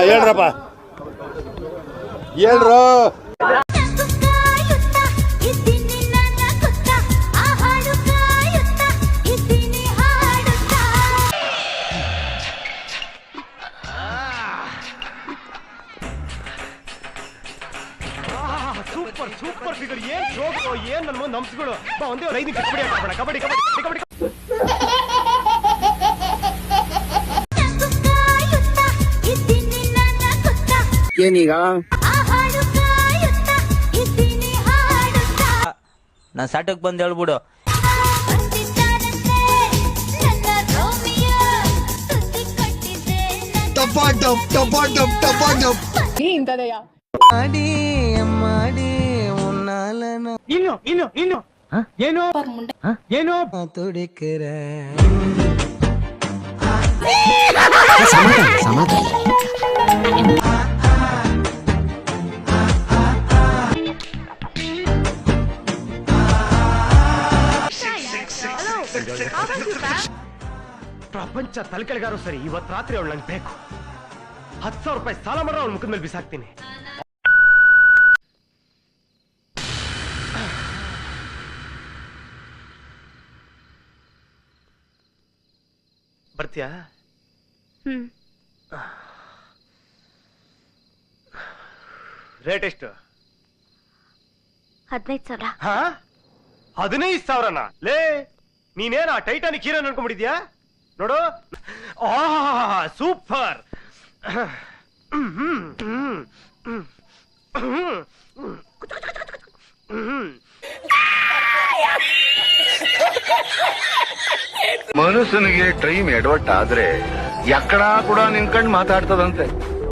ಹೇಳ್ರಪ್ಪ ಹೇಳ್ರು. Super super figure. ಏನ್ ಶೋಕು, ಏನ್ ನನ್ನ ಮುಂದೆ ಹಂಸಗಳು. ಒಂದೇ 5 ನಿಮಿಷ ಕಬಡ್ಡಿ ಆಡೋಣ. ಕಬಡ್ಡಿ ಕಬಡ್ಡಿ ಕಬಡ್ಡಿ. ಏನೀಗ ನಾನ್ ಸಾಟಕ್ ಬಂದ್ ಹೇಳ್ಬಿಡು. ಇನ್ನು ಇನ್ನು ಇನ್ನು ಏನು ಏನು ತುಡಿಕರ ಪ್ರಪಂಚ ತಲೆಕೆಳಗಾರು ಸರಿ. ಇವತ್ತು ರಾತ್ರಿ ಅವಳು ನಂಗೆ ಬೇಕು. 10,000 ರೂಪಾಯಿ ಸಾಲ ಮಾಡ್ರೆ ಅವಳ ಮುಖದ ಮೇಲೆ ಬಿಸಾಕ್ತೀನಿ. ಬರ್ತೀಯಾ? ರೇಟ್ ಎಷ್ಟು? 15,000. 15,000ನಾ? ಲೇ, ನೀನೇನ ಟೈಟಾನಿಕ್ ಹೀರೋ ಅನ್ಕೊಂಡ್ಬಿಟ್ಟಿದ್ಯಾ? ನೋಡು, ಸೂಪರ್. ಮನುಷ್ಯನಿಗೆ ಟೈಮ್ ಎಡವಟ್ಟಾದ್ರೆ ಎಕ್ಕಡ ಕೂಡ ನಿನ್ಕಂಡು ಮಾತಾಡ್ತದಂತೆ.